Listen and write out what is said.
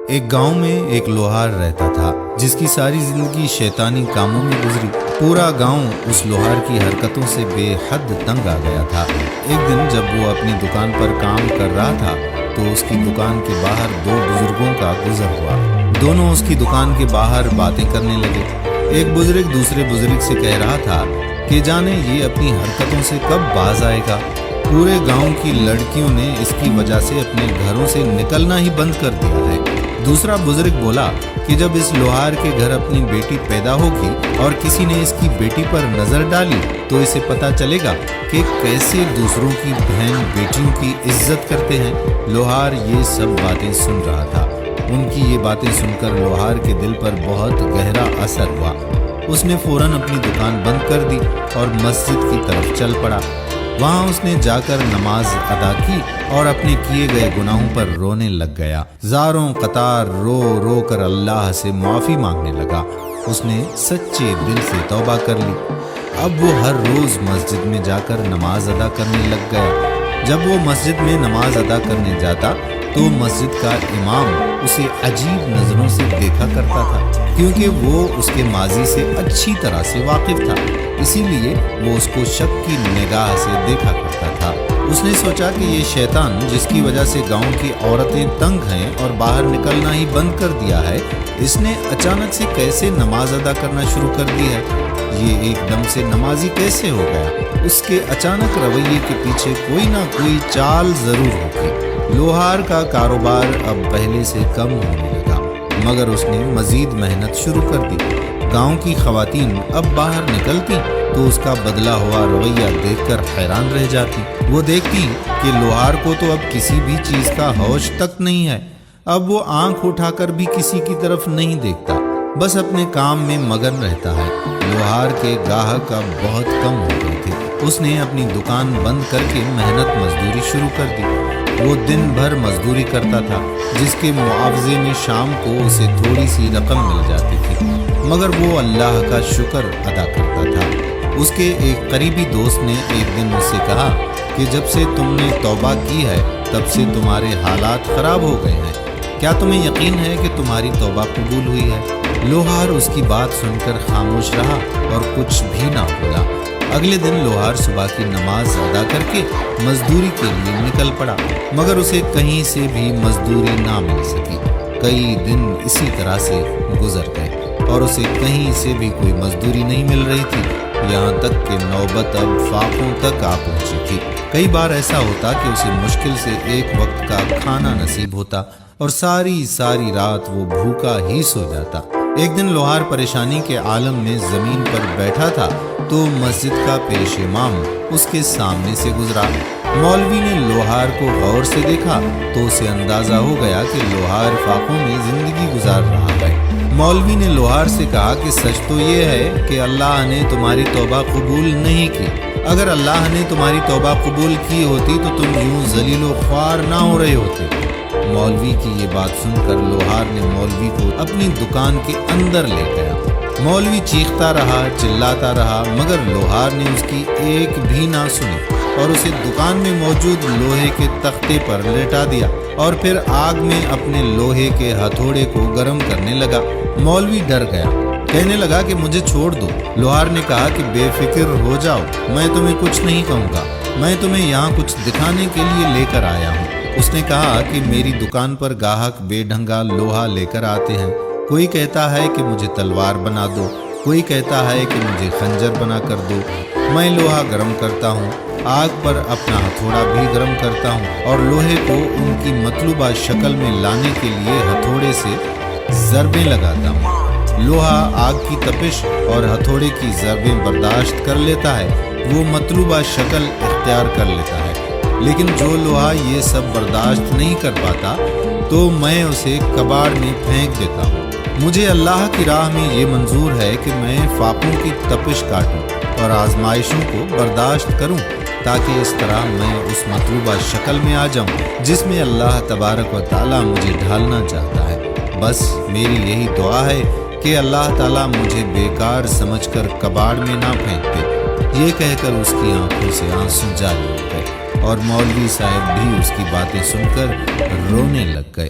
ایک گاؤں میں ایک لوہار رہتا تھا جس کی ساری زندگی شیطانی کاموں میں گزری۔ پورا گاؤں اس لوہار کی حرکتوں سے بے حد تنگ آ گیا تھا۔ ایک دن جب وہ اپنی دکان پر کام کر رہا تھا تو اس کی دکان کے باہر دو بزرگوں کا گزر ہوا۔ دونوں اس کی دکان کے باہر باتیں کرنے لگے۔ ایک بزرگ دوسرے بزرگ سے کہہ رہا تھا کہ جانے یہ اپنی حرکتوں سے کب باز آئے گا۔ پورے گاؤں کی لڑکیوں نے اس کی وجہ سے اپنے گھروں سے نکلنا ہی بند کر دیا ہے۔ دوسرا بزرگ بولا کہ جب اس لوہار کے گھر اپنی بیٹی پیدا ہوگی اور کسی نے اس کی بیٹی پر نظر ڈالی تو اسے پتا چلے گا کہ کیسے دوسروں کی بہن بیٹیوں کی عزت کرتے ہیں۔ لوہار یہ سب باتیں سن رہا تھا۔ ان کی یہ باتیں سن کر لوہار کے دل پر بہت گہرا اثر ہوا۔ اس نے فوراً اپنی دکان بند کر دی اور مسجد کی طرف چل پڑا۔ وہاں اس نے جا کر نماز ادا کی اور اپنے کیے گئے گناہوں پر رونے لگ گیا۔ زاروں قطار رو رو کر اللہ سے معافی مانگنے لگا۔ اس نے سچے دل سے توبہ کر لی۔ اب وہ ہر روز مسجد میں جا کر نماز ادا کرنے لگ گیا۔ جب وہ مسجد میں نماز ادا کرنے جاتا تو مسجد کا امام اسے عجیب نظروں سے دیکھا کرتا تھا، کیونکہ وہ اس کے ماضی سے اچھی طرح سے واقف تھا، اسی لیے وہ اس کو شک کی نگاہ سے دیکھا کرتا تھا۔ اس نے سوچا کہ یہ شیطان جس کی وجہ سے گاؤں کی عورتیں تنگ ہیں اور باہر نکلنا ہی بند کر دیا ہے، اس نے اچانک سے کیسے نماز ادا کرنا شروع کر دی ہے؟ یہ ایک دم سے نمازی کیسے ہو گیا؟ اس کے اچانک رویے کے پیچھے کوئی نہ کوئی چال ضرور ہوگی۔ لوہار کا کاروبار اب پہلے سے کم ہونے لگا، مگر اس نے مزید محنت شروع کر دی۔ گاؤں کی خواتین اب باہر نکلتی تو اس کا بدلا ہوا رویہ دیکھ کر حیران رہ جاتی۔ وہ دیکھتی کہ لوہار کو تو اب کسی بھی چیز کا ہوش تک نہیں ہے۔ اب وہ آنکھ اٹھا کر بھی کسی کی طرف نہیں دیکھتا، بس اپنے کام میں مگن رہتا ہے۔ لوہار کے گاہک اب بہت کم ہو گئے تھے۔ اس نے اپنی دکان بند کر کے محنت مزدوری شروع کر دی۔ وہ دن بھر مزدوری کرتا تھا، جس کے معاوضے میں شام کو اسے تھوڑی سی رقم مل جاتی تھی، مگر وہ اللہ کا شکر ادا کرتا تھا۔ اس کے ایک قریبی دوست نے ایک دن اس سے کہا کہ جب سے تم نے توبہ کی ہے تب سے تمہارے حالات خراب ہو گئے ہیں۔ کیا تمہیں یقین ہے کہ تمہاری توبہ قبول ہوئی ہے؟ لوہار اس کی بات سن کر خاموش رہا اور کچھ بھی نہ بولا۔ اگلے دن لوہار صبح کی نماز ادا کر کے مزدوری کے لیے نکل پڑا، مگر اسے کہیں سے بھی مزدوری نہ مل سکی۔ کئی دن اسی طرح سے گزر گئے اور اسے کہیں سے بھی کوئی مزدوری نہیں مل رہی تھی، یہاں تک کہ نوبت اب فاقوں تک آ پہنچی تھی۔ کئی بار ایسا ہوتا کہ اسے مشکل سے ایک وقت کا کھانا نصیب ہوتا اور ساری رات وہ بھوکا ہی سو جاتا۔ ایک دن لوہار پریشانی کے عالم میں زمین پر بیٹھا تھا تو مسجد کا پیش امام اس کے سامنے سے گزرا۔ مولوی نے لوہار کو غور سے دیکھا تو اسے اندازہ ہو گیا کہ لوہار فاقوں میں زندگی گزار رہا ہے۔ مولوی نے لوہار سے کہا کہ سچ تو یہ ہے کہ اللہ نے تمہاری توبہ قبول نہیں کی۔ اگر اللہ نے تمہاری توبہ قبول کی ہوتی تو تم یوں ذلیل و خوار نہ ہو رہے ہوتے۔ مولوی کی یہ بات سن کر لوہار نے مولوی کو اپنی دکان کے اندر لے گیا۔ مولوی چیختا رہا، چلاتا رہا، مگر لوہار نے اس کی ایک بھی نہ سنی اور اسے دکان میں موجود لوہے کے تختے پر لٹا دیا اور پھر آگ میں اپنے لوہے کے ہتھوڑے کو گرم کرنے لگا۔ مولوی ڈر گیا، کہنے لگا کہ مجھے چھوڑ دو۔ لوہار نے کہا کہ بے فکر ہو جاؤ، میں تمہیں کچھ نہیں کہوں گا، میں تمہیں یہاں کچھ دکھانے کے لیے لے کر آیا ہوں۔ اس نے کہا کہ میری دکان پر گاہک بے ڈھنگا لوہا لے کر آتے ہیں، کوئی کہتا ہے کہ مجھے تلوار بنا دو، کوئی کہتا ہے کہ مجھے خنجر بنا کر دو۔ میں لوہا گرم کرتا ہوں، آگ پر اپنا ہتھوڑا بھی گرم کرتا ہوں اور لوہے کو ان کی مطلوبہ شکل میں لانے کے لیے ہتھوڑے سے ضربیں لگاتا ہوں۔ لوہا آگ کی تپش اور ہتھوڑے کی ضربیں برداشت کر لیتا ہے، وہ مطلوبہ شکل اختیار کر لیتا ہے، لیکن جو لوہا یہ سب برداشت نہیں کر پاتا تو میں اسے کباڑ میں پھینک دیتا ہوں۔ مجھے اللہ کی راہ میں یہ منظور ہے کہ میں فاقوں کی تپش کاٹوں اور آزمائشوں کو برداشت کروں، تاکہ اس طرح میں اس مطلوبہ شکل میں آ جاؤں جس میں اللہ تبارک و تعالیٰ مجھے ڈھالنا چاہتا ہے۔ بس میری یہی دعا ہے کہ اللہ تعالیٰ مجھے بیکار سمجھ کر کباڑ میں نہ پھینک دے۔ یہ کہہ کر اس کی آنکھوں سے آنسو جاری ہو گئے اور مولوی صاحب بھی اس کی باتیں سن کر رونے لگ گئے۔